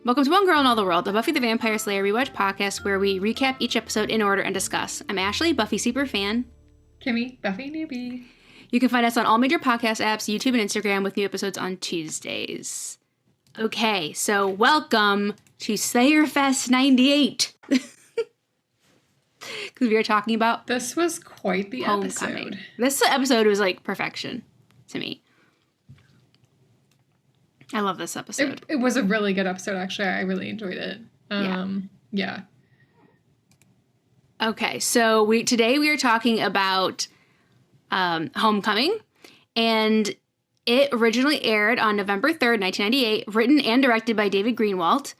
Welcome to One Girl in All the World, the Buffy the Vampire Slayer rewatch podcast where we recap each episode in order and discuss. I'm Ashley, Buffy super fan. Kimmy, Buffy newbie. You can find us on all major podcast apps, YouTube, and Instagram with new episodes on Tuesdays. Okay, so welcome to Slayer Fest 98. Because we are talking about This was quite the Homecoming. episode. This episode was like perfection to me. I love this episode. It was a really good episode, actually. I really enjoyed it. Yeah. Okay, so today we are talking about Homecoming, and it originally aired on November 3rd, 1998, written and directed by David Greenwalt.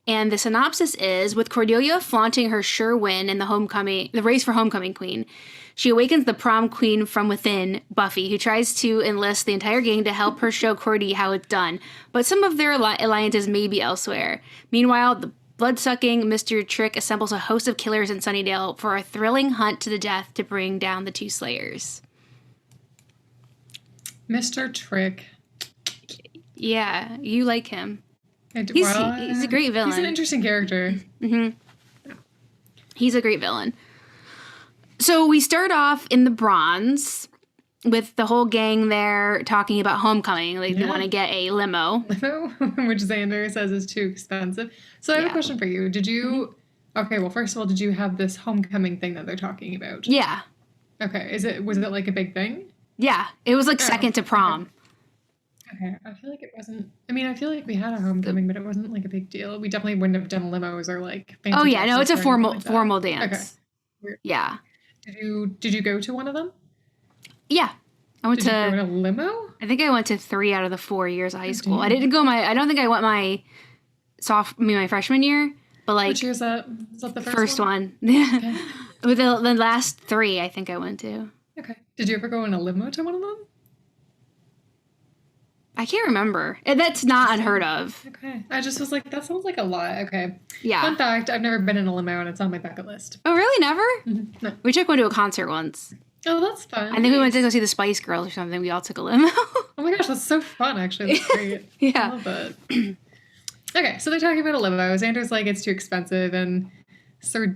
And the synopsis is, with Cordelia flaunting her sure win in the race for Homecoming Queen, she awakens the prom queen from within, Buffy, who tries to enlist the entire gang to help her show Cordy how it's done. But some of their alliances may be elsewhere. Meanwhile, the blood-sucking Mr. Trick assembles a host of killers in Sunnydale for a thrilling hunt to the death to bring down the two Slayers. Mr. Trick. Yeah, you like him. He's a great villain. He's an interesting character. Mm-hmm. He's a great villain. So we start off in the Bronze with the whole gang there talking about Homecoming. They want to get a limo. Limo, which Xander says is too expensive. So I have a question for you. Did you... Okay, well, first of all, did you have this Homecoming thing that they're talking about? Yeah. Okay, was it like a big thing? Yeah, it was like second to prom. Okay, I feel like it wasn't... I mean, I feel like we had a Homecoming, but it wasn't like a big deal. We definitely wouldn't have done limos or like... Oh yeah, no, it's a formal like dance. Okay. Weird. Yeah. Did you go to one of them? Yeah. I went Did you go in a limo? I think I went to 3 out of the 4 years of high school. I didn't go I don't think I went my freshman year, but like... Which year is that? Is that the first one? Okay. With the last 3 I think I went to. Okay. Did you ever go in a limo to one of them? I can't remember. That's not unheard of. Okay. I just was like, that sounds like a lot. Okay. Yeah. Fun fact, I've never been in a limo and it's on my bucket list. Oh, really? Never? Mm-hmm. No. We took one to a concert once. Oh, that's fun. I think we went to go see the Spice Girls or something. We all took a limo. Oh my gosh, that's so fun, actually. That's great. Yeah. I love it. Okay, so they're talking about a limo. Xander's like, it's too expensive. And so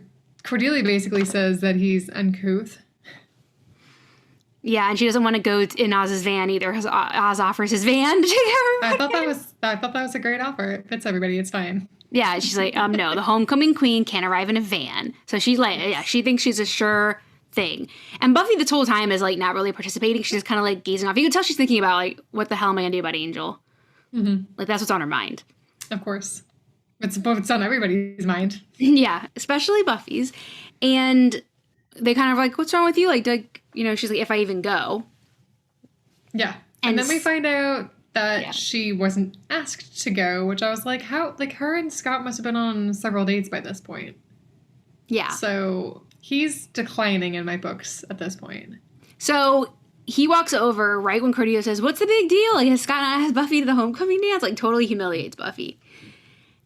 Cordelia basically says that he's uncouth. Yeah, and she doesn't want to go in Oz's van either because Oz offers his van to take her. I thought that was a great offer. It fits everybody. It's fine. Yeah, she's like, no, the Homecoming Queen can't arrive in a van. So she's like, she thinks she's a sure thing. And Buffy this whole time is like not really participating. She's just kind of like gazing off. You can tell she's thinking about like, what the hell am I gonna do about Angel? Mm-hmm. Like that's what's on her mind. Of course. It's on everybody's mind. Yeah, especially Buffy's. And they kind of like, what's wrong with you? Like, she's like, if I even go. Yeah. And then we find out that she wasn't asked to go, which I was like, how? Like, her and Scott must have been on several dates by this point. Yeah. So he's declining in my books at this point. So he walks over right when Cordelia says, what's the big deal? Like, has Scott not asked Buffy to the Homecoming dance? Like, totally humiliates Buffy.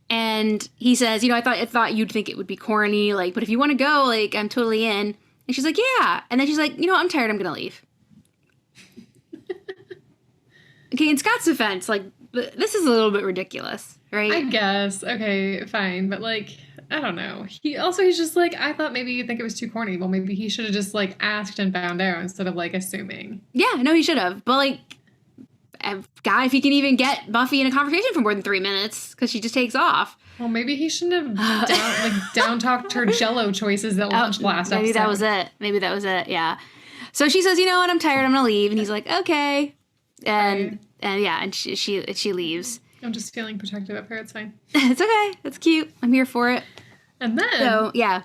And he says, I thought you'd think it would be corny, like, but if you want to go, like, I'm totally in. And she's like, yeah. And then she's like, I'm tired, I'm going to leave. Okay, in Scott's defense, like, this is a little bit ridiculous, right? I guess. Okay, fine. But, like, I don't know. He's just like, I thought maybe you'd think it was too corny. Well, maybe he should have just, like, asked and found out instead of, like, assuming. Yeah, no, he should have. But, like, a guy, if he can even get Buffy in a conversation for more than 3 minutes, because she just takes off. Well, maybe he shouldn't have down-talked her Jello choices at lunch last episode. Maybe that was it, yeah. So she says, you know what, I'm tired, I'm going to leave. And he's like, okay. And she leaves. I'm just feeling protective of her, it's fine. It's okay, that's cute. I'm here for it. And then... So, yeah.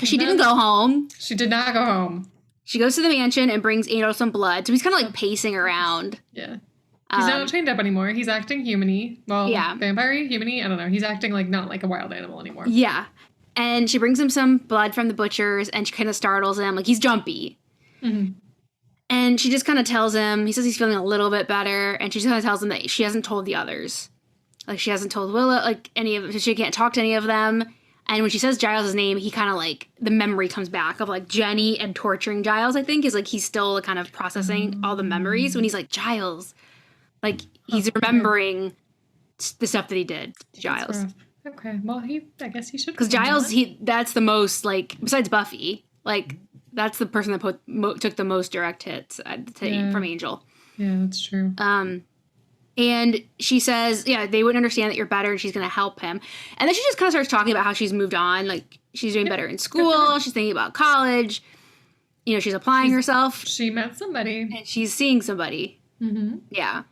She didn't go home. She did not go home. She goes to the mansion and brings Angel some blood. So he's kind of like pacing around. Yeah. He's not chained up anymore. He's acting human-y. Well, vampire-y, human-y? I don't know. He's acting like not like a wild animal anymore. Yeah. And she brings him some blood from the butchers and she kind of startles him. Like, he's jumpy. Mm-hmm. And she just kind of tells him, he says he's feeling a little bit better. And she just kind of tells him that she hasn't told the others. Like, she hasn't told Willow, like, she can't talk to any of them. And when she says Giles' name, he kind of, like, the memory comes back of, like, Jenny and torturing Giles, I think, is, like, he's still kind of processing all the memories when he's like, Giles. Like, he's remembering the stuff that he did to Giles. Okay, well, I guess he should. Because Giles, that's the most, like, besides Buffy, like, that's the person that took the most direct hits from Angel. Yeah, that's true. And she says, they wouldn't understand that you're better, and she's going to help him. And then she just kind of starts talking about how she's moved on. Like, she's doing better in school. She's thinking about college. You know, she's applying herself. She met somebody. And she's seeing somebody. Mm-hmm. Yeah.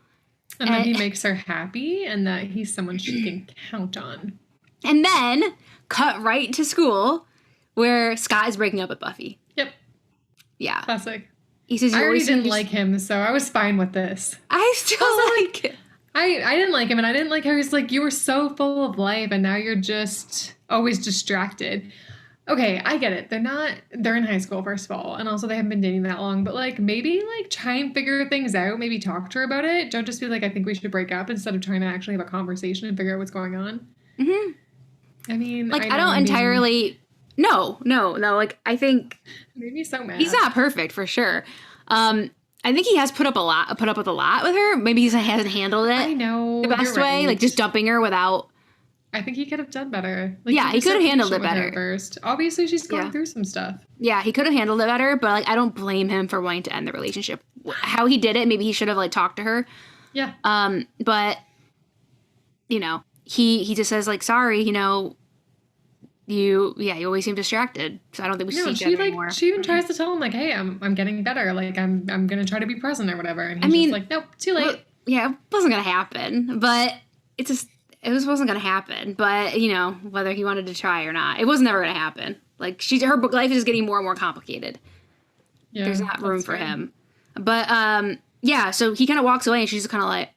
And that he makes her happy, and that he's someone she can count on. And then, cut right to school, where Scott is breaking up with Buffy. Yep. Yeah. Classic. He says, I already didn't like him, so I was fine with this. I still like it. I didn't like him, and I didn't like how he's like, you were so full of life, and now you're just always distracted. Okay, I get it. They're in high school, first of all, and also they haven't been dating that long, but, like, maybe, like, try and figure things out. Maybe talk to her about it. Don't just be like, I think we should break up, instead of trying to actually have a conversation and figure out what's going on. Mm-hmm. I mean, like, I don't entirely... No. Like, I think... Made me so mad. He's not perfect, for sure. I think he has put up with a lot with her. Maybe he hasn't handled it. I know. The best way. Like, just dumping her without... I think he could have done better. Like, he could have handled it better. First. Obviously, she's going through some stuff. Yeah, he could have handled it better, but, like, I don't blame him for wanting to end the relationship. How he did it, maybe he should have, like, talked to her. Yeah. But, you know, he just says, like, sorry, you know... You always seem distracted, so I don't think we should see that anymore. She even tries to tell him, like, hey, I'm getting better, like, I'm gonna try to be present or whatever, and he's just like, nope, too late. Well, it wasn't gonna happen, but it wasn't gonna happen, but, you know, whether he wanted to try or not, it was never gonna happen. Like, her life is getting more and more complicated. Yeah, there's not room for him. But, so he kind of walks away, and she's kind of like,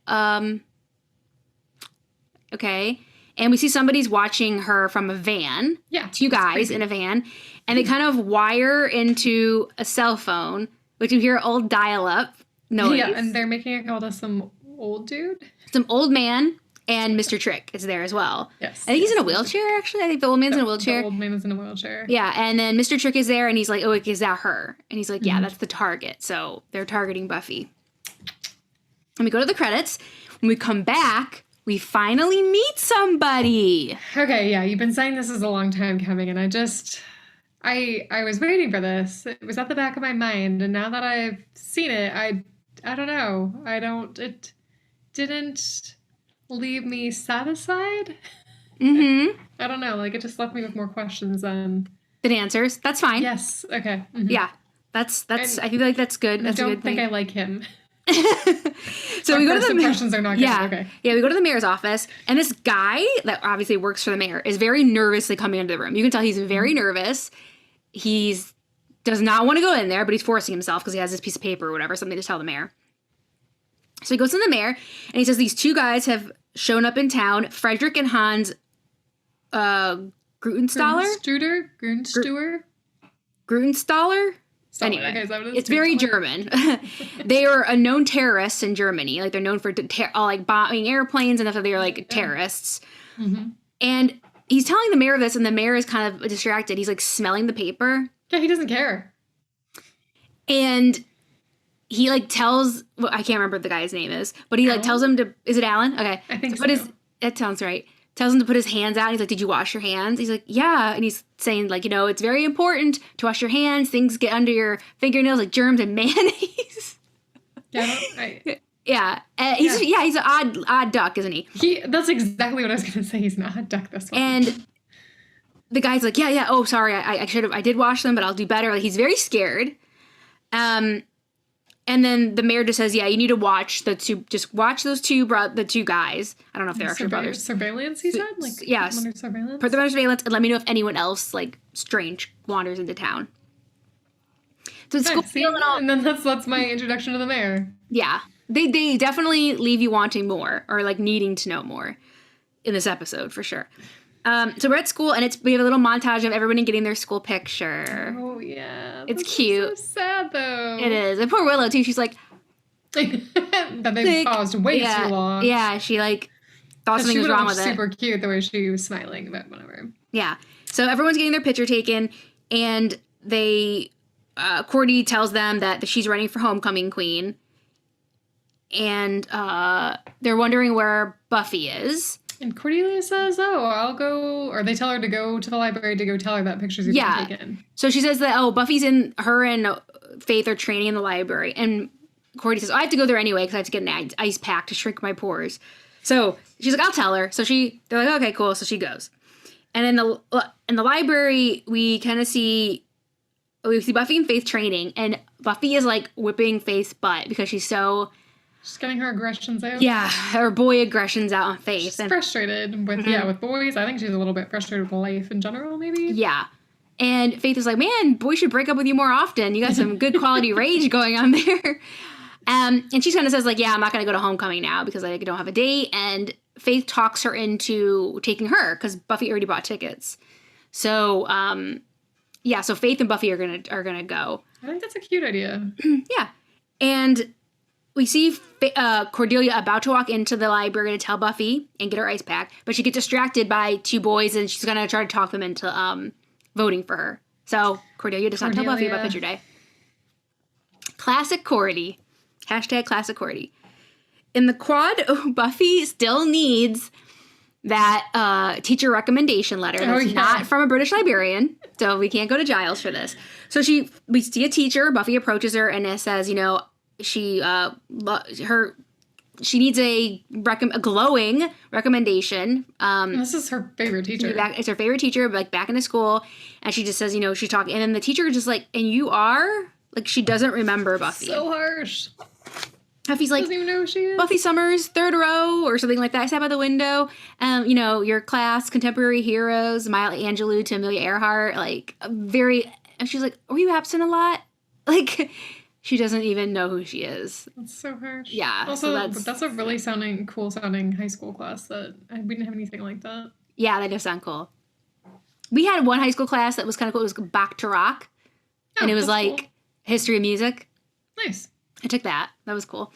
okay. And we see somebody's watching her from a van. Yeah. Two guys in a van. And they kind of wire into a cell phone, which you hear old dial-up noise. Yeah, and they're making it call to some old dude. Some old man, and Mr. Trick is there as well. Yes. I think he's in a wheelchair, actually. I think the old man's in a wheelchair. The old man is in a wheelchair. Yeah, and then Mr. Trick is there, and he's like, oh, is that her? And he's like, yeah, that's the target. So they're targeting Buffy. And we go to the credits. When we come back... We finally meet somebody. Okay, yeah, you've been saying this is a long time coming, and I was waiting for this. It was at the back of my mind, and now that I've seen it, I don't know. It didn't leave me satisfied. Mm-hmm. I don't know, like, it just left me with more questions than answers. That's fine. Yes, okay. Mm-hmm. Yeah, that's. I feel like that's good. That's a good thing. I don't think I like him. So we go to the impressions are not good. Okay. Yeah, we go to the mayor's office, and this guy that obviously works for the mayor is very nervously coming into the room. You can tell he's very nervous. Does not want to go in there, but he's forcing himself because he has this piece of paper or whatever, something to tell the mayor. So he goes to the mayor, and he says these two guys have shown up in town, Frederick and Hans Grutenstaller? Grutenstaller? Anyway, okay, is that what it's very German. They are a known terrorists in Germany. Like, they're known for like bombing airplanes and stuff. They're like terrorists. Mm-hmm. And he's telling the mayor this, and the mayor is kind of distracted. He's like smelling the paper. Yeah, he doesn't care. And he like tells, well, I can't remember what the guy's name is, but he like tells him to, is it Alan? Okay. I think so. That sounds right. Tells him to put his hands out. He's like, did you wash your hands? He's like, yeah. And he's saying, like, you know, it's very important to wash your hands. Things get under your fingernails, like germs and mayonnaise. Yeah. He's an odd duck, isn't he? That's exactly what I was going to say. He's an odd duck, this one. And the guy's like, yeah. Oh, sorry. I did wash them, but I'll do better. Like, he's very scared. And then the mayor just says, yeah, you need to watch the two guys. I don't know if they're actually brothers. Surveillance, he said? Like, yes. Under surveillance? Put them under surveillance and let me know if anyone else, like, strange wanders into town. So it's cool. And then that's my introduction to the mayor. Yeah. They definitely leave you wanting more, or, like, needing to know more in this episode, for sure. So we're at school, and we have a little montage of everybody getting their school picture. Oh, yeah. It's cute. So sad, though. It is. And poor Willow, too. She's like... that they paused way too long. Yeah, she, like, thought something was wrong with it. Super cute, the way she was smiling, but whatever. Yeah. So everyone's getting their picture taken, and they... Cordy tells them that she's running for homecoming queen. and they're wondering where Buffy is. And Cordelia says, "Oh, I'll go," or they tell her to go to the library to go tell her that pictures have been taken. So she says that, Buffy's her and Faith are training in the library. And Cordy says, I have to go there anyway because I have to get an ice pack to shrink my pores. So she's like, I'll tell her. So they're like, okay, cool. So she goes. And in the library, we kind of see Buffy and Faith training. And Buffy is like whipping Faith's butt because she's getting her aggressions out. Yeah, her boy aggressions out on Faith. She's frustrated with with boys. I think she's a little bit frustrated with life in general, maybe. Yeah. And Faith is like, man, boys should break up with you more often. You got some good quality rage going on there. And she kind of says, like, yeah, I'm not going to go to homecoming now because I don't have a date. And Faith talks her into taking her because Buffy already bought tickets. So, so Faith and Buffy are gonna go. I think that's a cute idea. Yeah. And we see Cordelia about to walk into the library to tell Buffy and get her ice pack, but she gets distracted by two boys, and she's going to try to talk them into voting for her. So Cordelia does not tell Buffy about picture day. Classic Cordy. Hashtag classic Cordy. In the quad, Buffy still needs that teacher recommendation letter. That's not from a British librarian, so we can't go to Giles for this. So we see a teacher. Buffy approaches her, and it says, she needs a glowing recommendation. This is her favorite teacher. It's her favorite teacher, like back into school, and she just says, she's talking, and then the teacher is just like, and you are like, she doesn't remember Buffy. So harsh. Buffy's like, doesn't even know who she is. Buffy Summers, third row, or something like that. I sat by the window. Your class, contemporary heroes, Maya Angelou to Amelia Earhart, and she's like, were you absent a lot? Like, she doesn't even know who she is. That's so harsh. Yeah. Also, that's a really cool sounding high school class we didn't have anything like that. Yeah, that does sound cool. We had one high school class that was kind of cool. It was Back to Rock. And it was like cool. History of music. Nice. I took that. That was cool.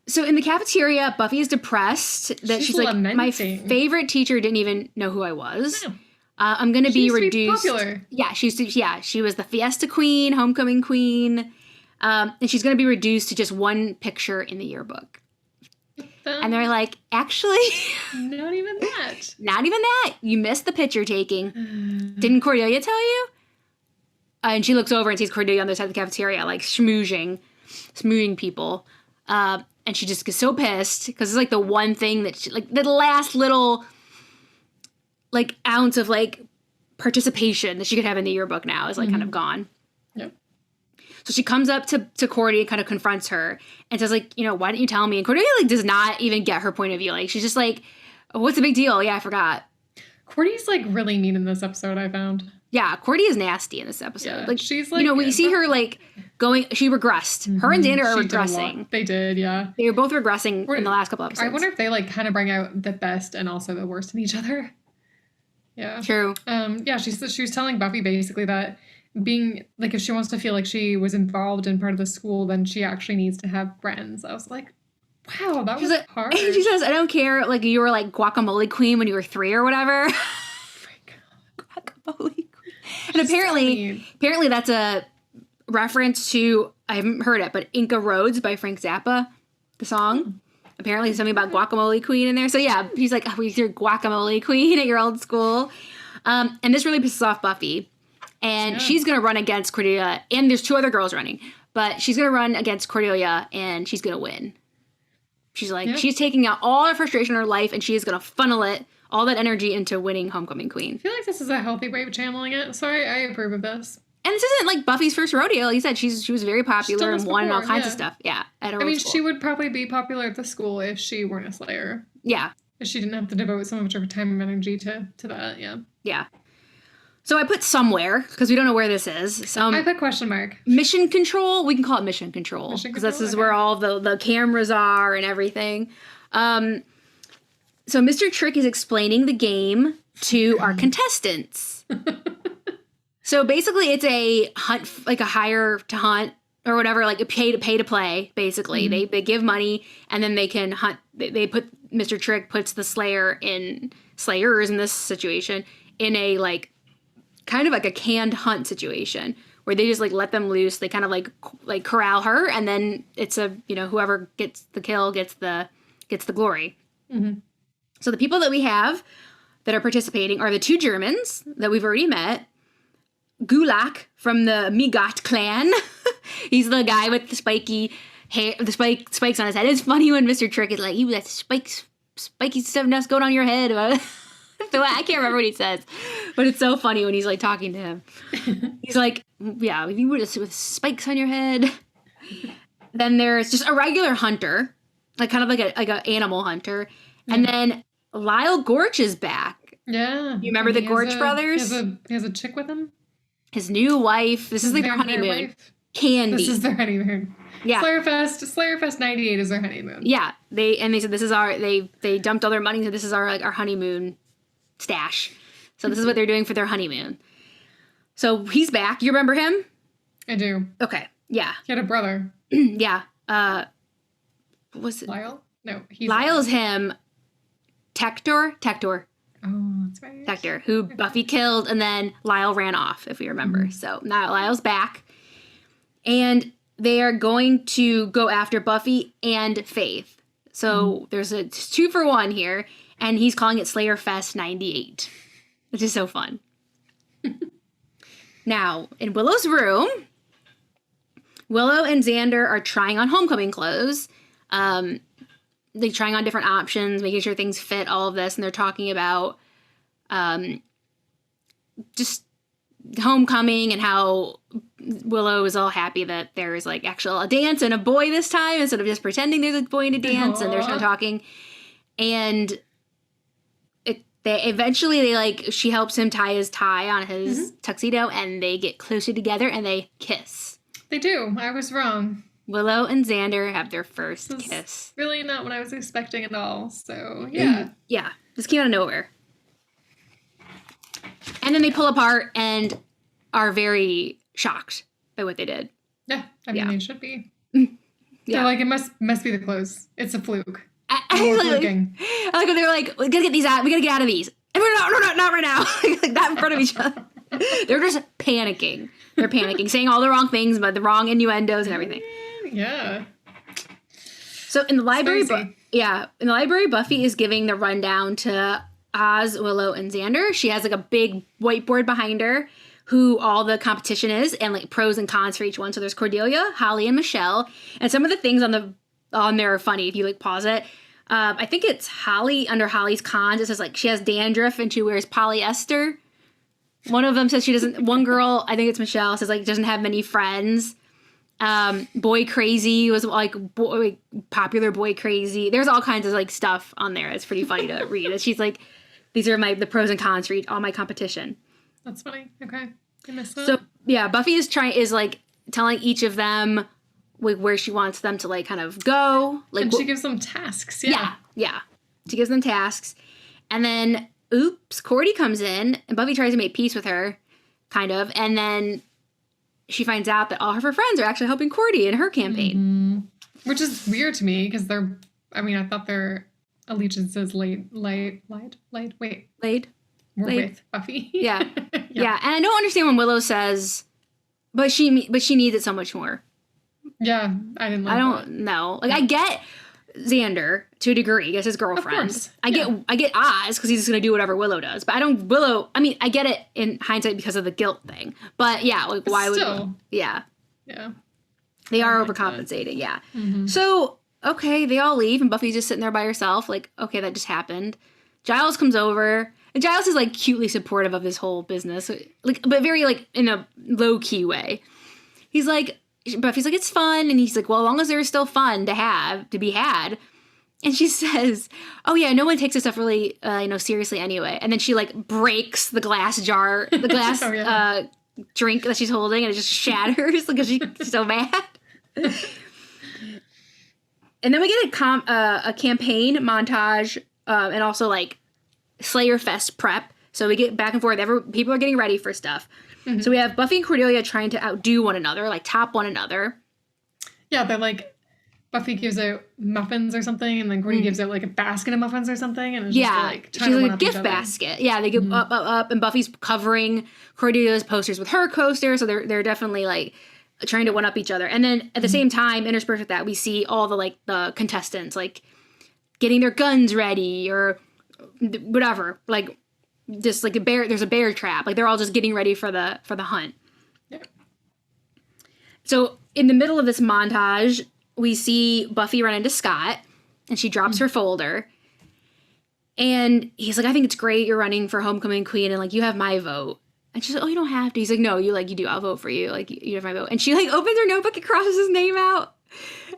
So in the cafeteria, Buffy is depressed that she's like, my favorite teacher didn't even know who I was. No. I'm going to be reduced. Be popular. Yeah, she was the Fiesta Queen, Homecoming Queen. And she's going to be reduced to just one picture in the yearbook. And they're like, actually... Not even that. Not even that. You missed the picture taking. Didn't Cordelia tell you? And she looks over and sees Cordelia on the side of the cafeteria, like schmoozing people. And she just gets so pissed because it's like the one thing that she, like the last little like ounce of like participation that she could have in the yearbook now is like kind of gone. Yep. So she comes up to Cordy and kind of confronts her and says like, why didn't you tell me? And Cordelia like does not even get her point of view. Like she's just like, oh, what's the big deal? Yeah, I forgot. Cordy's like really mean in this episode, I found. Yeah, Cordy is nasty in this episode. Yeah, like she's like, we see her like going. She regressed. Mm-hmm. Her and Xander are regressing. They did, yeah. They were both regressing in the last couple episodes. I wonder if they like kind of bring out the best and also the worst in each other. Yeah, true. She was telling Buffy basically that being like if she wants to feel like she was involved in part of the school, then she actually needs to have friends. I was like, wow, that was hard. And she says, I don't care. Like you were like guacamole queen when you were 3 or whatever. Guacamole queen. And apparently that's a reference to, I haven't heard it, but Inca Roads by Frank Zappa, the song. Apparently there's something about guacamole queen in there. So yeah, he's like, oh, you're guacamole queen at your old school. And this really pisses off Buffy. And she's going to run against Cordelia. And there's 2 other girls running. But she's going to run against Cordelia and she's going to win. She's like, she's taking out all her frustration in her life and she is going to funnel it, all that energy into winning Homecoming Queen. I feel like this is a healthy way of channeling it. So I approve of this. And this isn't like Buffy's first rodeo. Like you said, she was very popular and won all kinds of stuff. Yeah, at her school. She would probably be popular at the school if she weren't a Slayer. Yeah. If she didn't have to devote so much of her time and energy to that, yeah. Yeah. So I put somewhere, because we don't know where this is. I put question mark. Mission Control. We can call it Mission Control. Because this is where all the cameras are and everything. So Mr. Trick is explaining the game to our contestants. So basically it's a hunt, like a hire to hunt or whatever, like a pay to play, basically. Mm-hmm. They give money and then they can hunt. Mr. Trick puts the Slayers in this situation in a like kind of like a canned hunt situation where they just like let them loose. They kind of like corral her, and then it's a, you know, whoever gets the kill gets the glory. Mm-hmm. So the people that we have that are participating are the 2 Germans that we've already met. Gulak from the Migot clan. He's the guy with the spiky hair, the spikes on his head. It's funny when Mr. Trick is like, "You that spiky stuff that's going on your head." So I can't remember what he says, but it's so funny when he's like talking to him. He's like, "Yeah, you would with spikes on your head." Then there's just a regular hunter, like kind of like a animal hunter, and then Lyle Gorch is back. Yeah, you remember the Gorch brothers? He has a chick with him. His new wife. This is like their honeymoon. Candy. This is their honeymoon. Yeah. Slayerfest 98 is their honeymoon. Yeah. They said this is our, they dumped all their money, so this is our honeymoon stash. So this is what they're doing for their honeymoon. So he's back. You remember him? I do. Okay. Yeah. He had a brother. Yeah. What was it? Lyle? No. Lyle's him. Tector. Oh, that's right. Hector, who Buffy killed, and then Lyle ran off, if we remember. Mm-hmm. So now Lyle's back. And they are going to go after Buffy and Faith. So there's a 2-for-1 here, and he's calling it Slayerfest 98, which is so fun. Now, in Willow's room, Willow and Xander are trying on homecoming clothes. They're trying on different options, making sure things fit, all of this, and they're talking about just homecoming and how Willow is all happy that there is like actual a dance and a boy this time instead of just pretending there's a boy in a dance. Aww. And they're kind of talking, and she helps him tie his tie on his tuxedo, and they get closer together and they kiss. They do. I was wrong. Willow and Xander have their first kiss. Really not what I was expecting at all. So, yeah. Yeah. This came out of nowhere. And then they pull apart and are very shocked by what they did. Yeah. I mean, they should be. Yeah. They're like, it must be the clothes. It's a fluke. I like when they're like, we gotta get these out. We gotta get out of these. And we're not right now. Like that in front of each other. They're just panicking. They're panicking, saying all the wrong things, but the wrong innuendos and everything. Yeah. So in the library, Buffy is giving the rundown to Oz, Willow, and Xander. She has like a big whiteboard behind her, who all the competition is, and like pros and cons for each one. So there's Cordelia, Holly, and Michelle, and some of the things on there are funny if you like pause it. I think it's Holly. Under Holly's cons, it says like she has dandruff and she wears polyester. One of them says she doesn't. One girl, I think it's Michelle, says like doesn't have many friends. Boy crazy was like popular boy crazy. There's all kinds of like stuff on there. It's pretty funny to read. And she's like, these are the pros and cons for all my competition. That's funny. Okay, I missed that. So yeah, Buffy is like telling each of them like where she wants them to like kind of go. Like, and she gives them tasks. Yeah. She gives them tasks, and then Cordy comes in, and Buffy tries to make peace with her, kind of, and then she finds out that all of her friends are actually helping Cordy in her campaign. Mm-hmm. Which is weird to me, because I thought their allegiances laid. We're with Buffy. Yeah. Yeah. And I don't understand when Willow says, but she needs it so much more. Yeah, I didn't like I don't know. Like, I get Xander to a degree, I guess his girlfriend. Of course. I get Oz because he's just gonna do whatever Willow does. But I get it in hindsight because of the guilt thing. But yeah, like why would Yeah. They are overcompensating, yeah. Mm-hmm. So, okay, they all leave and Buffy's just sitting there by herself, like, okay, that just happened. Giles comes over, and Giles is like cutely supportive of this whole business. Like, but very like in a low key way. He's like, Buffy's like, it's fun, and he's like, well, as long as there's still fun to be had. And she says, oh yeah, no one takes this stuff really seriously anyway. And then she like breaks the glass jar, the glass drink that she's holding, and it just shatters because she's so mad. And then we get a campaign montage, and also like Slayerfest prep. So we get back and forth. People are getting ready for stuff. Mm-hmm. So we have Buffy and Cordelia trying to outdo one another, like top one another. Yeah, they're like Buffy gives out muffins or something, and then Cordy gives out like a basket of muffins or something, and it's Yeah, just like trying she's to like a one-up each gift other. basket. Yeah, they go up, and Buffy's covering Cordelia's posters with her coaster, so they're definitely like trying to one up each other. And then at the same time, interspersed with that, we see all the contestants like getting their guns ready or whatever, like just like there's a bear trap, like they're all just getting ready for the hunt. Yeah. So in the middle of this montage, we see Buffy run into Scott, and she drops her folder. And he's like, I think it's great you're running for homecoming queen, and like you have my vote. And she's like, oh, you don't have to. He's like, no, you do. I'll vote for you. Like you have my vote. And she like opens her notebook and crosses his name out.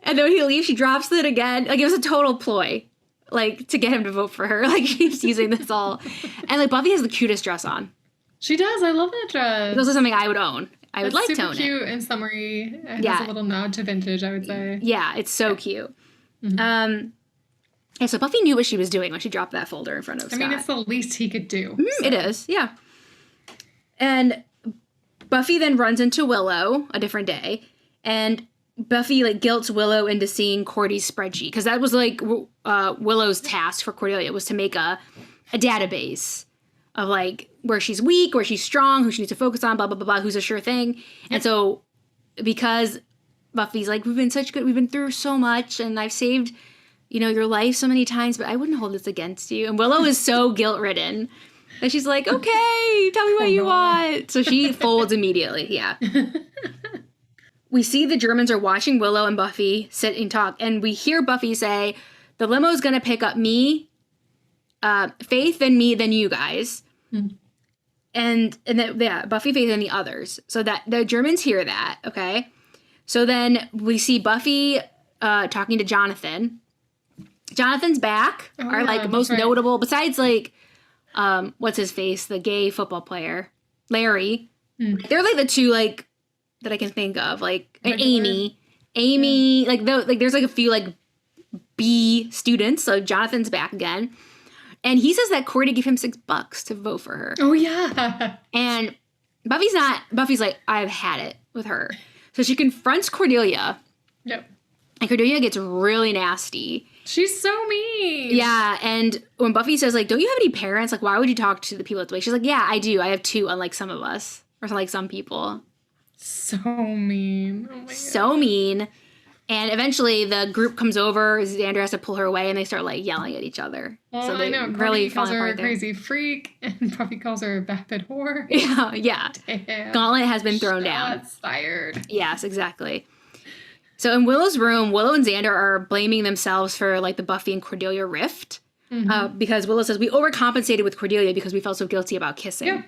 And then when he leaves, she drops it again. Like it was a total ploy, like to get him to vote for her. Like she's using this all. And like Buffy has the cutest dress on. She does. I love that dress. This is something I would own. I would like to own it. Super cute and summery. It has a little nod to vintage, I would say. Yeah, it's so cute. Yeah, so Buffy knew what she was doing when she dropped that folder in front of Scott. I mean, it's the least he could do. So. It is, yeah. And Buffy then runs into Willow a different day, and Buffy like guilts Willow into seeing Cordy's spreadsheet, because that was like Willow's task for Cordelia, was to make a database of like where she's weak, where she's strong, who she needs to focus on, blah, blah, blah, blah, who's a sure thing. Yep. And so because Buffy's like, we've been through so much, and I've saved, your life so many times, but I wouldn't hold this against you. And Willow is so guilt-ridden. And she's like, okay, tell me what you want. So she folds immediately, yeah. We see the Germans are watching Willow and Buffy sit and talk, and we hear Buffy say, the limo's going to pick up me, Faith, and me, then you guys. Mm-hmm. And then, yeah, Buffy, Faith, and the others. So that the Germans hear that, okay? So then we see Buffy talking to Jonathan. Jonathan's back, most notable, besides like, what's his face, the gay football player, Larry. Mm. They're like the two like that I can think of, like Amy, like there's like a few like B students. So Jonathan's back again. And he says that Cordy gave him $6 to vote for her. Oh, yeah. And Buffy's like, I've had it with her. So she confronts Cordelia. Yep. And Cordelia gets really nasty. She's so mean. Yeah. And when Buffy says, like, don't you have any parents? Like, why would you talk to the people that way? She's like, yeah, I do. I have 2, unlike some of us. Or like some people. So mean. Oh, my God. So mean. And eventually the group comes over, Xander has to pull her away, and they start like yelling at each other. Well, so they I know. really calls her a there. crazy freak, and Buffy calls her a vapid whore. Yeah. Damn. Gauntlet has been thrown down. Shots fired. Yes, exactly. So in Willow's room, Willow and Xander are blaming themselves for like the Buffy and Cordelia rift. Mm-hmm. Because Willow says, we overcompensated with Cordelia because we felt so guilty about kissing. Yeah.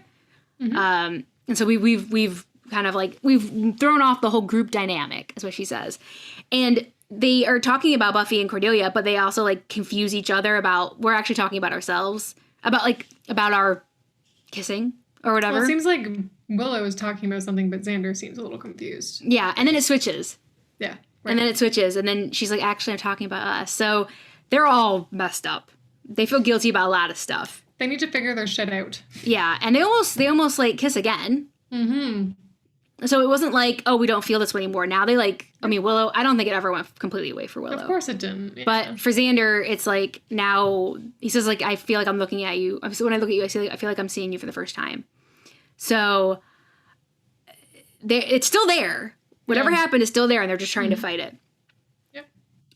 Mm-hmm. And so we've kind of like, we've thrown off the whole group dynamic, is what she says. And they are talking about Buffy and Cordelia, but they also like confuse each other about, we're actually talking about ourselves, about our kissing or whatever. Well, it seems like Willow is talking about something, but Xander seems a little confused. Yeah, and then it switches. Yeah. Right. And then it switches, and then she's like, actually, I'm talking about us. So they're all messed up. They feel guilty about a lot of stuff. They need to figure their shit out. Yeah, and they almost like kiss again. Mm-hmm. So it wasn't like, oh, we don't feel this way anymore. Now they like, I mean, Willow, I don't think it ever went completely away for Willow. Of course it didn't. Yeah. But for Xander, it's like now, he says like, I feel like I'm looking at you. So when I look at you, I feel like I'm seeing you for the first time. So it's still there. Whatever happened is still there, and they're just trying to fight it. Yep.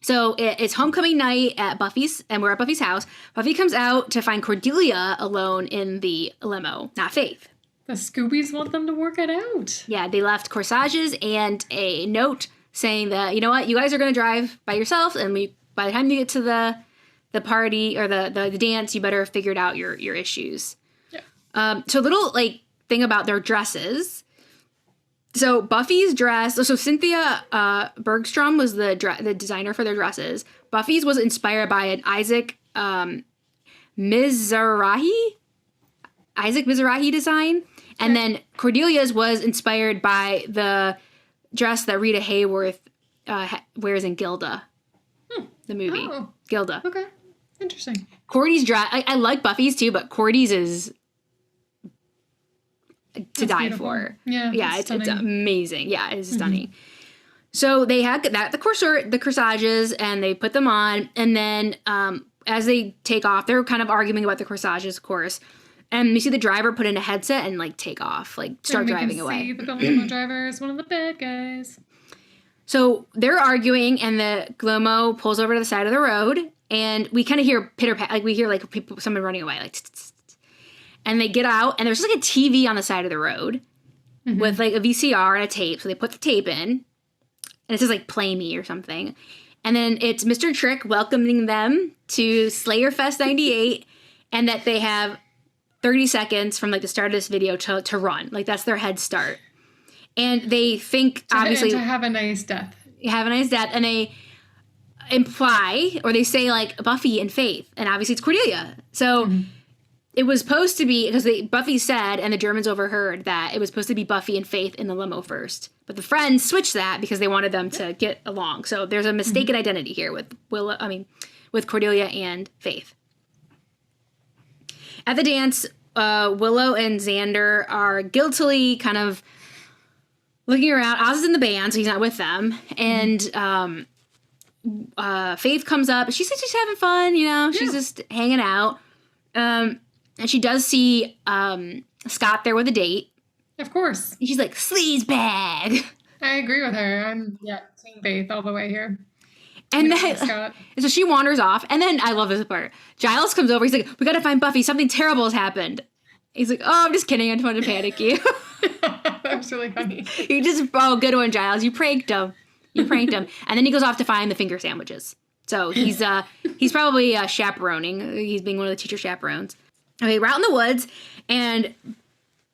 So it's homecoming night at Buffy's, and we're at Buffy's house. Buffy comes out to find Cordelia alone in the limo, not Faith. The Scoobies want them to work it out. Yeah, they left corsages and a note saying that, you know what, you guys are going to drive by yourself, and by the time you get to the party or the dance, you better have figured out your issues. Yeah. So a little like thing about their dresses. So Buffy's dress, so Cynthia Bergstrom was the designer for their dresses. Buffy's was inspired by an Isaac Mizrahi design. And then Cordelia's was inspired by the dress that Rita Hayworth wears in Gilda, the movie. Oh. Gilda. Okay. Interesting. Cordy's dress, I like Buffy's too, but Cordy's is to die for. Yeah. Yeah, it's amazing. Yeah, it's stunning. So they had the corsages, and they put them on, and then as they take off, they're kind of arguing about the corsages, of course. And you see the driver put in a headset and like take off, like start driving away. See the limo driver is one of the bad guys. So they're arguing, and the limo pulls over to the side of the road, and we kind of hear pitter pat, like we hear like people, someone running away, like. And they get out, and there's like a TV on the side of the road with like a VCR and a tape. So they put the tape in, and it says like "Play Me" or something. And then it's Mr. Trick welcoming them to Slayer Fest 98, and that they have 30 seconds from like the start of this video to run. Like that's their head start. And they think obviously to have a nice death. Have a nice death, and they imply or they say like Buffy and Faith, and obviously it's Cordelia. So. It was supposed to be, because Buffy said, and the Germans overheard, that it was supposed to be Buffy and Faith in the limo first. But the friends switched that because they wanted them to get along. So there's a mistaken identity here with with Cordelia and Faith. At the dance, Willow and Xander are guiltily kind of looking around. Oz is in the band, so he's not with them. And Faith comes up. She says she's having fun, she's just hanging out. And she does see Scott there with a date. Of course. And she's like, sleaze bag. I agree with her. I'm, Team Faith all the way here. And then, so she wanders off. And then, I love this part. Giles comes over. He's like, we gotta find Buffy. Something terrible has happened. He's like, oh, I'm just kidding. I just wanted to panic you. That was really funny. Good one, Giles. You pranked him. And then he goes off to find the finger sandwiches. So he's probably chaperoning. He's being one of the teacher chaperones. Okay, we're out in the woods, and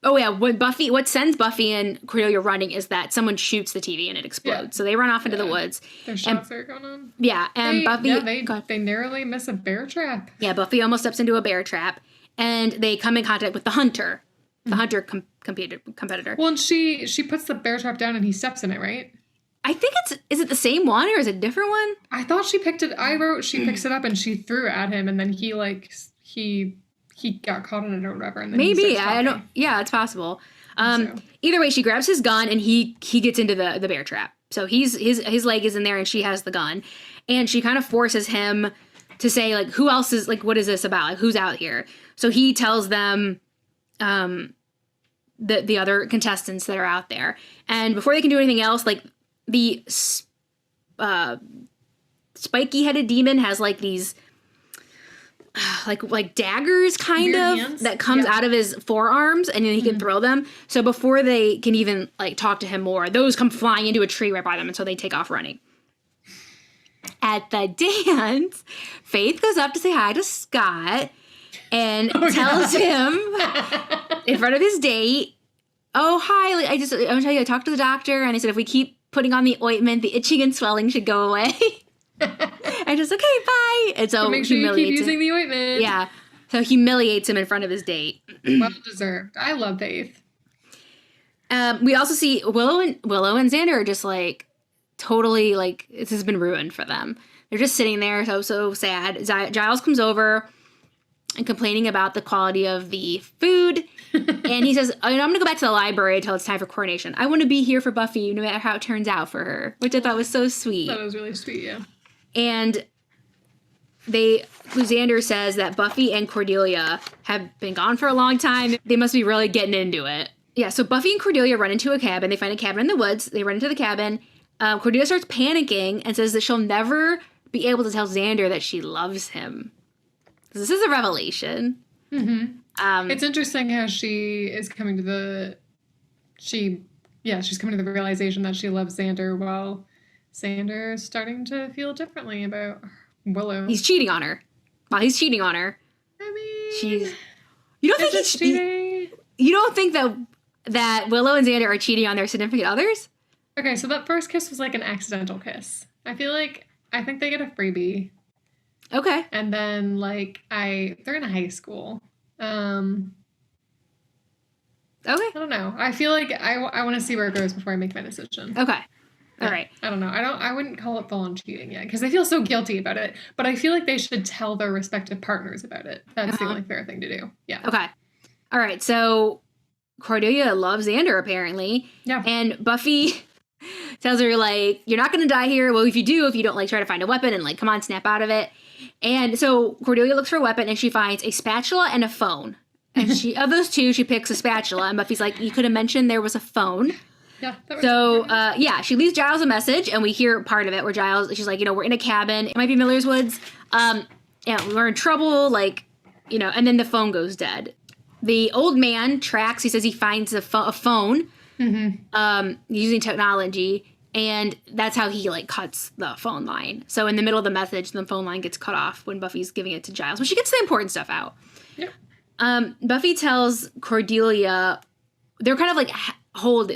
what sends Buffy and Cordelia running is that someone shoots the TV and it explodes. Yeah. So they run off into the woods. There's shots are going on. Yeah, and Buffy. They narrowly miss a bear trap. Yeah, Buffy almost steps into a bear trap, and they come in contact with the hunter, competitor. Well, and she puts the bear trap down, and he steps in it, right? I think is it the same one or is it a different one? I thought she picked it. I wrote she picks it up and she threw it at him, and then he got caught in it or whatever. And then maybe I don't. Yeah, it's possible. Either way, she grabs his gun and he gets into the bear trap. So his leg is in there and she has the gun, and she kind of forces him to say like, who else is like, what is this about? Like, who's out here? So he tells them, the other contestants that are out there, and before they can do anything else, like the spiky headed demon has like these. Like daggers kind of hands that comes out of his forearms, and then he can throw them. So before they can even like talk to him more, those come flying into a tree right by them, and so they take off running. At the dance, Faith goes up to say hi to Scott and tells him in front of his date, "Oh hi, like, I want to tell you I talked to the doctor, and they said if we keep putting on the ointment, the itching and swelling should go away." I just, okay, bye. And so make sure you keep using the ointment. Yeah. So humiliates him in front of his date. Well deserved. I love Faith. We also see Willow and Xander are just like totally like this has been ruined for them. They're just sitting there so sad. Giles comes over and complaining about the quality of the food. And he says, I'm going to go back to the library until it's time for coronation. I want to be here for Buffy no matter how it turns out for her, which I thought was so sweet. That was really sweet, yeah. And Xander says that Buffy and Cordelia have been gone for a long time. They must be really getting into it. Yeah, so Buffy and Cordelia run into a cabin. They find a cabin in the woods. They run into the cabin. Cordelia starts panicking and says that she'll never be able to tell Xander that she loves him. This is a revelation. Mm-hmm. It's interesting how she is coming to she's coming to the realization that she loves Xander while Xander is starting to feel differently about Willow. He's cheating on her. While he's cheating on her. I mean, you don't think he's cheating? You don't think that Willow and Xander are cheating on their significant others? Okay, so that first kiss was like an accidental kiss. I think they get a freebie. Okay. And then they're in high school. Okay. I don't know. I feel like I want to see where it goes before I make my decision. Okay. All right. I don't know. I wouldn't call it full-on cheating yet because they feel so guilty about it. But I feel like they should tell their respective partners about it. That's the only fair thing to do. Yeah. Okay. All right. So Cordelia loves Xander apparently. Yeah. And Buffy tells her, like, you're not going to die here. Well, if you don't, like, try to find a weapon and, like, come on, snap out of it. And so Cordelia looks for a weapon and she finds a spatula and a phone. And of those two, she picks a spatula. And Buffy's like, you could have mentioned there was a phone. Yeah. So, she leaves Giles a message, and we hear part of it where she's like, we're in a cabin. It might be Miller's Woods. We're in trouble, like, and then the phone goes dead. The old man tracks. He says he finds a phone using technology, and that's how he, like, cuts the phone line. So in the middle of the message, the phone line gets cut off when Buffy's giving it to Giles. But she gets the important stuff out. Yep. Buffy tells Cordelia they're kind of like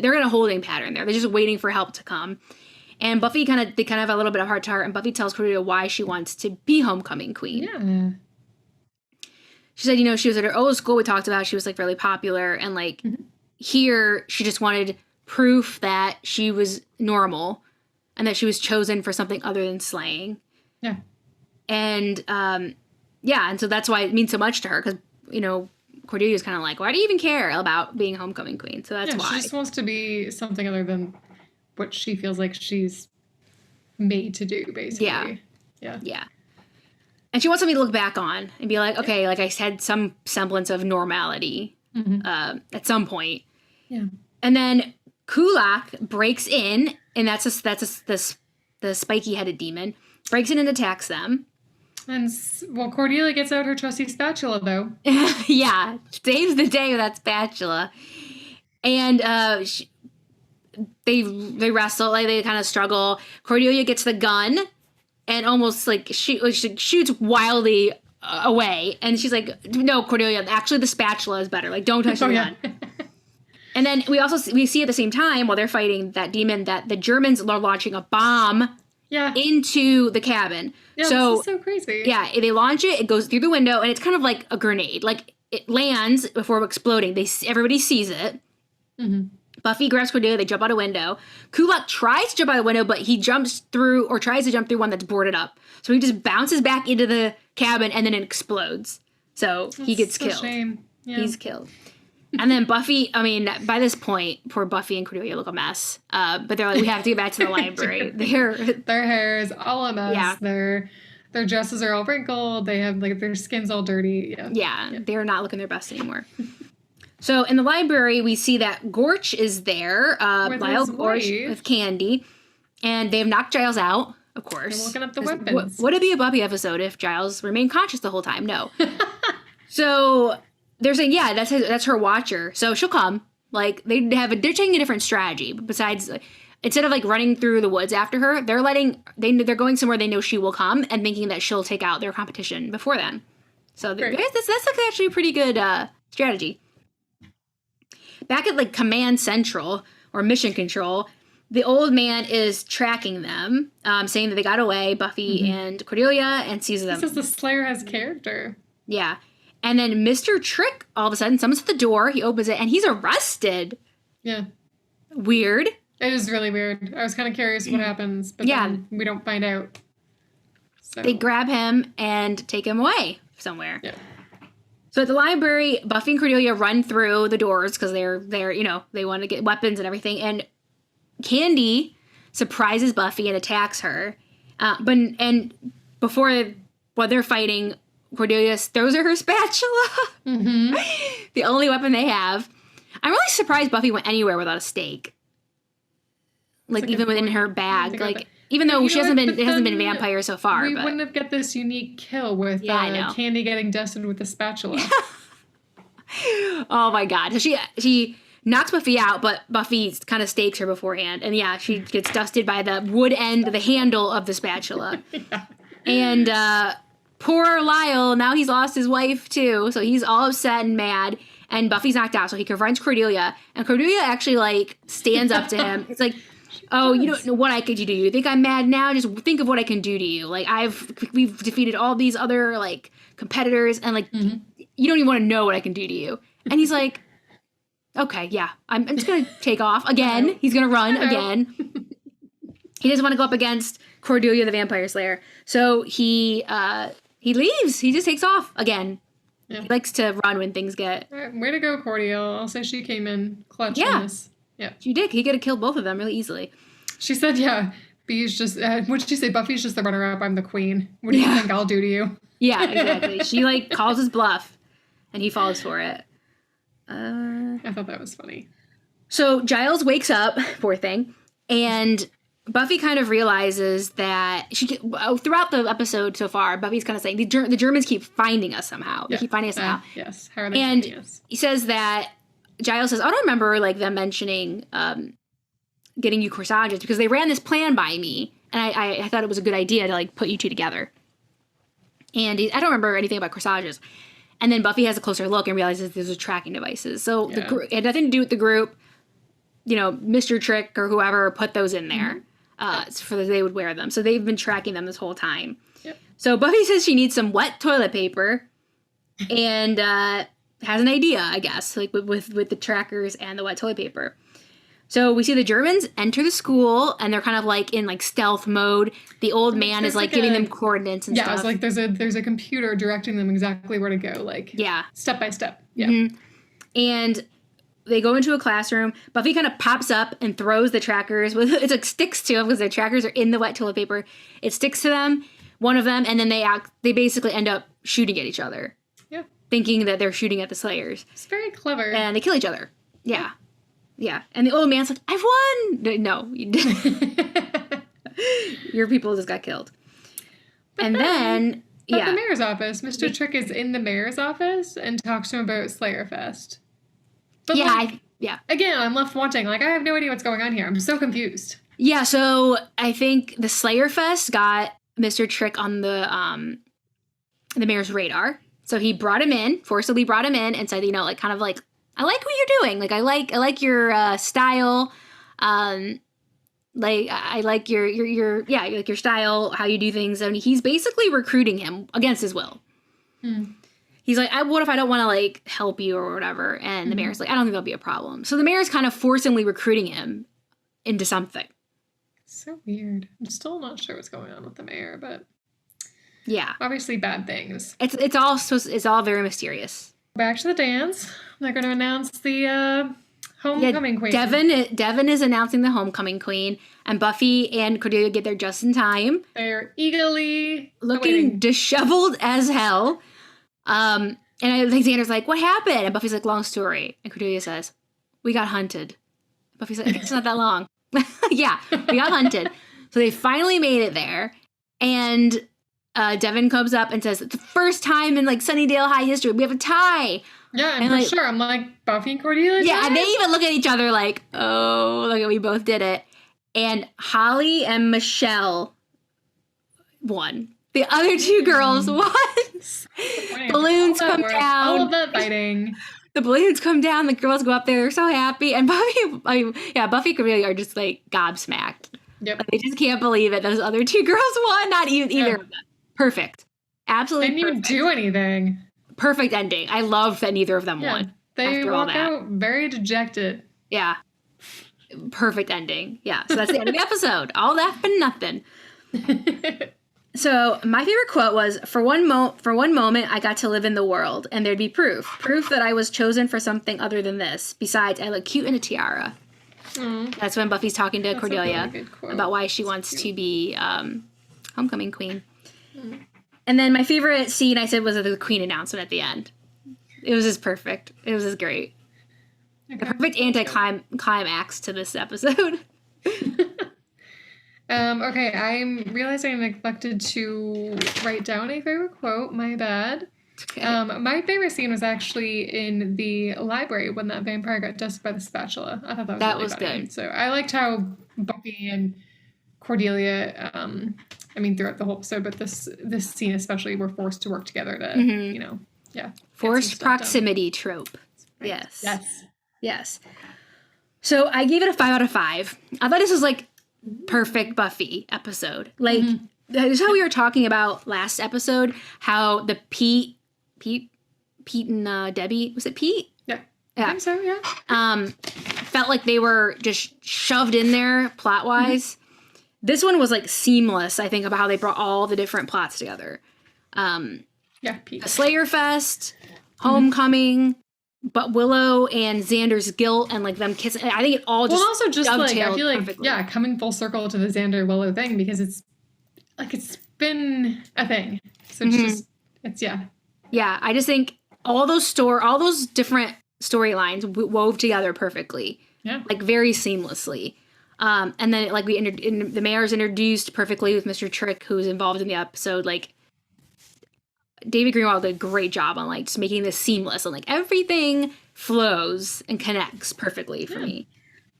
they're in a holding pattern there. They're just waiting for help to come. And Buffy they have a little bit of heart to heart, and Buffy tells Cordelia why she wants to be homecoming queen. Yeah. She said, she was at her old school. We talked about she was, like, really popular, and, like, here she just wanted proof that she was normal and that she was chosen for something other than slaying. Yeah. And and so that's why it means so much to her, because Cordelia's kind of like, why do you even care about being homecoming queen? So that's why. She just wants to be something other than what she feels like she's made to do, basically. Yeah. And she wants something to look back on and be like, okay, like, I had some semblance of normality at some point. Yeah. And then Kulak breaks in, and that's the spiky-headed demon, breaks in and attacks them. And, Cordelia gets out her trusty spatula, though. Yeah, saves the day with that spatula. And they wrestle, like, they kind of struggle. Cordelia gets the gun and almost, like, she shoots wildly away. And she's like, no, Cordelia, actually the spatula is better. Like, don't touch the gun. And then we see at the same time, while they're fighting that demon, that the Germans are launching a bomb into the cabin. Yeah, this is so crazy. Yeah, they launch it, it goes through the window, and it's kind of like a grenade. Like, it lands before exploding. Everybody sees it. Mm-hmm. Buffy grabs Cordelia, they jump out a window. Kulak tries to jump out a window, but he tries to jump through one that's boarded up. So he just bounces back into the cabin, and then it explodes. So he gets killed. Shame. Yeah. He's killed. And then Buffy, by this point, poor Buffy and Cordelia look a mess. But they're like, we have to get back to the library. Their hair is all a mess. Yeah. Their dresses are all wrinkled. They have, like, their skin's all dirty. Yeah. They're not looking their best anymore. So in the library, we see that Gorch is there. Lyle Gorch with Candy. And they've knocked Giles out, of course. They're looking up the weapons. Would it be a Buffy episode if Giles remained conscious the whole time? No. So they're saying, yeah, that's her watcher. So she'll come. Like, they're taking a different strategy. Besides, instead of, like, running through the woods after her, they're going somewhere they know she will come and thinking that she'll take out their competition before then. So that's actually a pretty good strategy. Back at, like, Command Central, or Mission Control, the old man is tracking them, saying that they got away, Buffy and Cordelia, and sees them. He says the Slayer has character. Yeah. And then Mr. Trick, all of a sudden, someone's at the door, he opens it, and he's arrested. Yeah. Weird. It is really weird. I was kind of curious what happens, but then we don't find out. So. They grab him and take him away somewhere. Yeah. So at the library, Buffy and Cordelia run through the doors because they're they want to get weapons and everything. And Candy surprises Buffy and attacks her. But while they're fighting, Cordelia throws her spatula. Mm-hmm. The only weapon they have. I'm really surprised Buffy went anywhere without a stake. Like, even within her bag. Like, even though it hasn't been vampire so far. We wouldn't have got this unique kill with Candy getting dusted with the spatula. Oh my god. So she knocks Buffy out, but Buffy kind of stakes her beforehand. And she gets dusted by the wood end, the handle of the spatula. Yeah. And poor Lyle, now he's lost his wife too. So he's all upset and mad. And Buffy's knocked out, so he confronts Cordelia. And Cordelia actually, like, stands up to him. It's like, oh, you don't know what I could do to you. You think I'm mad now? Just think of what I can do to you. Like, we've defeated all these other, like, competitors, and, like, you don't even want to know what I can do to you. And he's like, okay, yeah, I'm just going to take off again. He's going to run again. He doesn't want to go up against Cordelia, the Vampire Slayer. So he leaves. He just takes off again. Yeah. He likes to run when things get... All right, way to go, Cordelia. I'll say she came in clutch on this. Yeah. She did. He could have killed both of them really easily. She said, yeah, Bee's just, what did she say? Buffy's just the runner-up. I'm the queen. What do you think I'll do to you? Yeah, exactly. She, like, calls his bluff, and he falls for it. I thought that was funny. So Giles wakes up, poor thing, and Buffy kind of realizes that throughout the episode so far, Buffy's kind of saying, the Germans keep finding us somehow. They keep finding us somehow. Yes. How are they finding us? He says that, Giles says, I don't remember, like, them mentioning getting you corsages, because they ran this plan by me, and I thought it was a good idea to, like, put you two together. And I don't remember anything about corsages. And then Buffy has a closer look and realizes these are tracking devices. So it had nothing to do with the group. You know, Mr. Trick or whoever put those in there so that they would wear them. So they've been tracking them this whole time. Yep. So Buffy says she needs some wet toilet paper and has an idea, I guess, like with the trackers and the wet toilet paper. So we see the Germans enter the school, and they're kind of like in like stealth mode. The old man is like giving them coordinates and stuff. Yeah, it's like there's a computer directing them exactly where to go, like step by step. Yeah. Mm-hmm. And they go into a classroom. Buffy kind of pops up and throws the trackers. It like sticks to them because the trackers are in the wet toilet paper. It sticks to them, one of them, and then they basically end up shooting at each other. Yeah. Thinking that they're shooting at the Slayers. It's very clever. And they kill each other. Yeah. Yeah. And the old man's like, I've won! No, you didn't. Your people just got killed. But then at the mayor's office, Mr. Trick is in the mayor's office and talks to him about Slayer Fest. But again, I'm left wanting. Like, I have no idea what's going on here. I'm so confused. Yeah, so I think the Slayer Fest got Mr. Trick on the mayor's radar. So he forcibly brought him in and said, you know, like, kind of like, I like what you're doing. Like, I like your style. Like, I like your style, how you do things. And he's basically recruiting him against his will. He's like, what if I don't want to, like, help you or whatever? And the mayor's like, I don't think that'll be a problem. So the mayor's kind of forcibly recruiting him into something. So weird. I'm still not sure what's going on with the mayor, but yeah, obviously bad things. It's all very mysterious. Back to the dance. They're going to announce the homecoming queen. Devin is announcing the homecoming queen, and Buffy and Cordelia get there just in time. They're eagerly looking disheveled as hell. And I think Xander's like, what happened? And Buffy's like, long story. And Cordelia says, we got hunted. Buffy's like, it's not that long. Yeah, we got hunted. So they finally made it there. And Devin comes up and says, it's the first time in, like, Sunnydale High history, we have a tie. Yeah, and for like, sure. I'm like, Buffy and Cordelia? Yeah, and they even look at each other like, oh, look, we both did it. And Holly and Michelle won. The other two girls won. Balloons come down. All of that fighting. The balloons come down. The girls go up there. They're so happy. And Buffy and Cordelia are just, like, gobsmacked. Yep. Like, they just can't believe it. Those other two girls won. Not either of them. Perfect. Absolutely They didn't even do anything. Perfect ending. I love that neither of them won. They walk out very dejected. Yeah. Perfect ending. Yeah. So that's the end of the episode. All that for nothing. So my favorite quote was, for one moment, I got to live in the world, and there'd be proof that I was chosen for something other than this. Besides, I look cute in a tiara. That's when Buffy's talking to Cordelia about why she wants to be homecoming queen. And then my favorite scene, I said, was the queen announcement at the end. It was just perfect. It was just great. Okay. The perfect anti-climax to this episode. Okay, I'm realizing I neglected to write down a favorite quote. My bad. Okay. My favorite scene was actually in the library when that vampire got dusted by the spatula. I thought that was really funny. Good. So I liked how Buffy and Cordelia, throughout the whole episode, but this scene especially, were forced to work together to, forced proximity trope. Right. Yes. So I gave it a 5 out of 5. I thought this was like perfect Buffy episode. Like, this is how we were talking about last episode, how the Pete and Debbie, was it Pete? Yeah. I think so, yeah. Felt like they were just shoved in there plot-wise. This one was, like, seamless, I think, about how they brought all the different plots together. Pete. The Slayer Fest, Homecoming, but Willow and Xander's guilt and like them kissing, I think it all just also just like I feel like perfectly. coming full circle to the Xander Willow thing, because it's been a thing. So it's Yeah, I just think all those different storylines wove together perfectly. Yeah. Like very seamlessly. And then like the mayor's introduced perfectly with Mr. Trick, who's involved in the episode. Like David Greenwald did a great job on like just making this seamless and like everything flows and connects perfectly for me.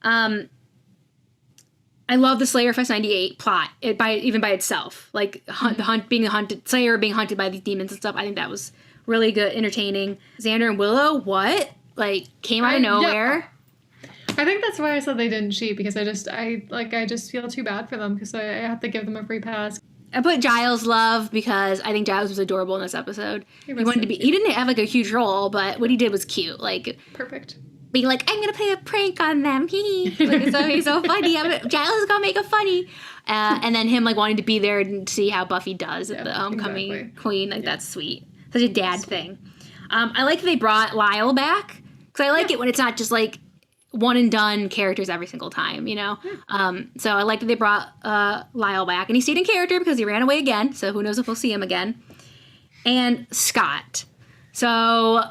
I love the Slayer Fest 98 plot even by itself. Like Slayer being hunted by these demons and stuff. I think that was really good, entertaining. Xander and Willow, what? Like came out of nowhere. Yeah. I think that's why I said they didn't cheat, because I just feel too bad for them, because I have to give them a free pass. I put Giles love because I think Giles was adorable in this episode. He didn't have like a huge role, but what he did was cute. Like perfect. Being like, I'm gonna play a prank on them. Like it's so funny. Giles is gonna make it funny. And then him like wanting to be there and see how Buffy does at the homecoming queen. Like that's sweet. Such a dad thing. I like that they brought Lyle back, because I like it when it's not just like one and done characters every single time, you know? So I like that they brought Lyle back, and he stayed in character because he ran away again, so who knows if we'll see him again. And Scott. So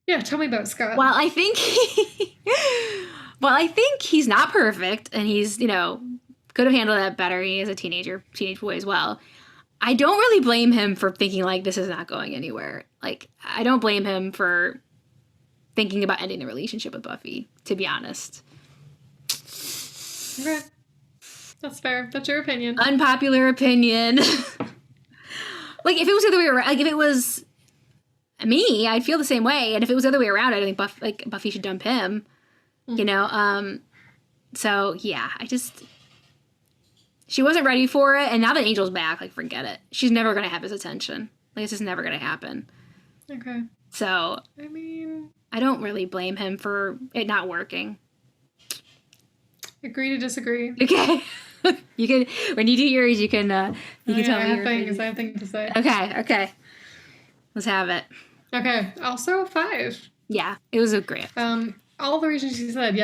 yeah, tell me about Scott. Well, I think he's not perfect, and he's, you know, could have handled that better. He is a teenage boy as well. I don't really blame him for thinking like this is not going anywhere. Like I don't blame him for thinking about ending the relationship with Buffy, to be honest. Okay. That's fair. That's your opinion. Unpopular opinion. Like, if it was the other way around, like, if it was me, I'd feel the same way. And if it was the other way around, I don't think Buffy should dump him, you know? So, yeah, she wasn't ready for it. And now that Angel's back, like, forget it. She's never going to have his attention. Like, it's just never going to happen. Okay. So, I mean, I don't really blame him for it not working. Agree to disagree. Okay. You can, when you do yours, you can tell me. I have things to say. Okay. Let's have it. Okay. Also 5. Yeah, it was a great. All the reasons you said,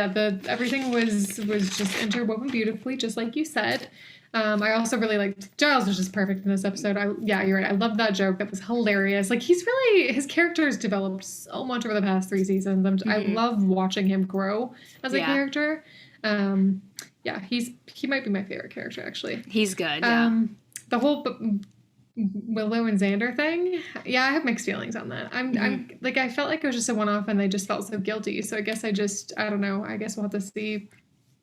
everything was just interwoven beautifully, just like you said. I also really liked Giles was just perfect in this episode. You're right. I love that joke. That was hilarious. Like his character has developed so much over the past 3 seasons. I love watching him grow as a character. He might be my favorite character actually. He's good. Yeah. The whole Willow and Xander thing. Yeah, I have mixed feelings on that. I'm like I felt like it was just a one-off and they just felt so guilty. So I guess I don't know. I guess we'll have to see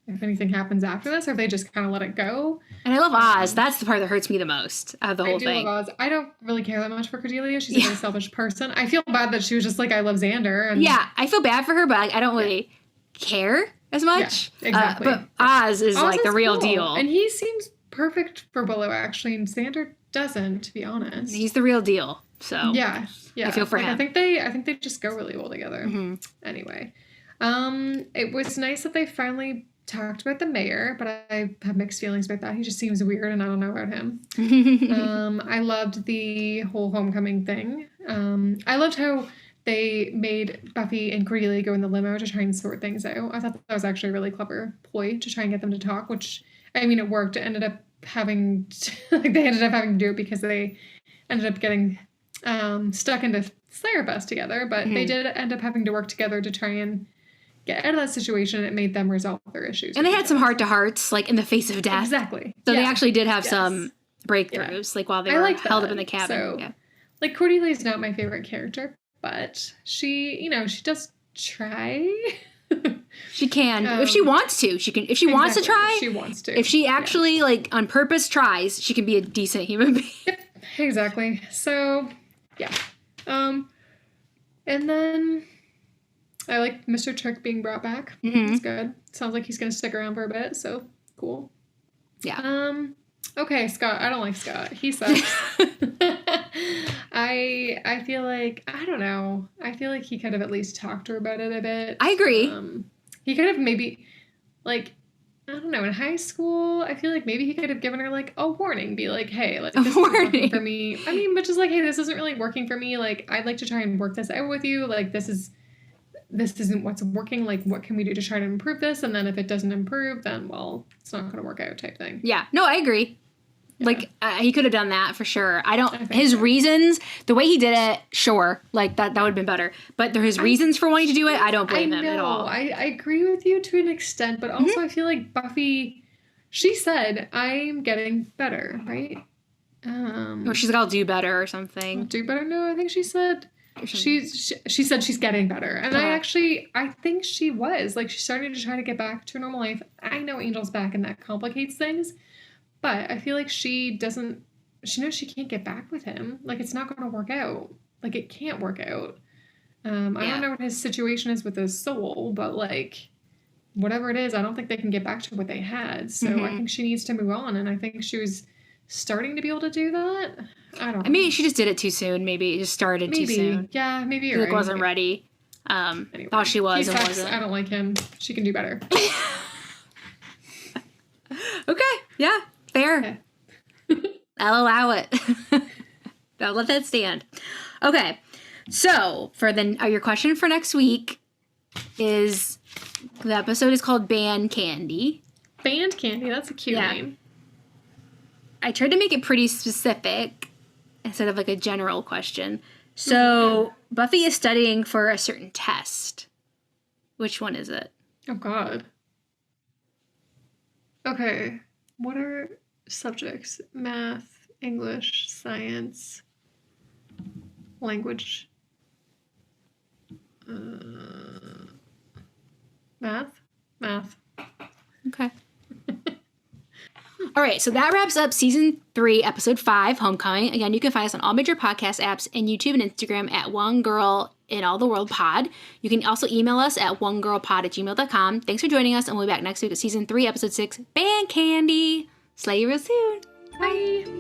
if anything happens after this, or if they just kind of let it go. And I love Oz. That's the part that hurts me the most out of the whole thing. I do love Oz. I don't really care that much for Cordelia. She's a very selfish person. I feel bad that she was just like, I love Xander. And I feel bad for her, but I don't really care as much. Yeah, exactly. But Oz is like the real deal. And he seems perfect for Willow, actually, and Xander doesn't, to be honest. He's the real deal. So yeah. I feel for him. I think they just go really well together. Mm-hmm. Anyway, it was nice that they finally talked about the mayor, but I have mixed feelings about that. He just seems weird, and I don't know about him. I loved the whole homecoming thing. I loved how they made Buffy and Cordelia go in the limo to try and sort things out. I thought that was actually a really clever ploy to try and get them to talk, which, I mean, it worked. It ended up having to do it because they ended up getting stuck into Slayer Fest together, but they did end up having to work together to try and get out of that situation. It made them resolve their issues. And they had some heart-to-hearts, like, in the face of death. Exactly. So they actually did have some breakthroughs, like, while they were held up in the cabin. So, like, Cordelia's not my favorite character, but she does try. She can. If she wants to. She can. If she wants to try. If she wants to. If she actually, like, on purpose tries, she can be a decent human being. Yep, exactly. So, yeah. And then I like Mr. Trick being brought back. Mm-hmm. That's good. Sounds like he's going to stick around for a bit, so cool. Yeah. Okay, Scott. I don't like Scott. He sucks. I feel like, I don't know. I feel like he could have at least talked to her about it a bit. I agree. He could have maybe, like, I don't know. In high school, I feel like maybe he could have given her like a warning, be like, "Hey, like A this isn't working warning. for me." I mean, but just like, "Hey, this isn't really working for me. Like, I'd like to try and work this out with you. Like, this isn't what's working. Like, what can we do to try to improve this? And then if it doesn't improve, then well, it's not going to work out." Type thing. Yeah. No, I agree. Yeah. Like, he could have done that for sure. I think His so. reasons, the way he did it, sure, like that would have been better. But his reasons for wanting to do it, I don't blame him at all. I agree with you to an extent, but also I feel like Buffy, she said, "I'm getting better," right? Or she's like, I'll do better or something. Do better? No, I think she said she said she's getting better, and I think she was like she's starting to try to get back to a normal life. I know Angel's back, and that complicates things, but I feel like she knows she can't get back with him. Like it's not going to work out. Like it can't work out. I don't know what his situation is with his soul, but like whatever it is, I don't think they can get back to what they had. So I think she needs to move on, and I think she was starting to be able to do that. I don't know. Maybe she just did it too soon. Maybe it just started too soon. Yeah, maybe you're Like right. wasn't ready. Anyway, Thought she was he and sucks. wasn't. I don't like him. She can do better. Okay, yeah, fair. Okay. I'll allow it. I'll let that stand. Okay, so for your question for next week is the episode is called Band Candy. Band Candy, that's a cute name. I tried to make it pretty specific instead of like a general question. So Buffy is studying for a certain test. Which one is it? Oh, God. Okay. What are subjects? Math, English, science, language. Math? Okay. All right, so that wraps up Season 3, Episode 5, Homecoming. Again, you can find us on all major podcast apps and YouTube and Instagram at One Girl in All the World Pod. You can also email us at onegirlpod@gmail.com. Thanks for joining us, and we'll be back next week with Season 3, Episode 6, Band Candy. Slay you real soon. Bye.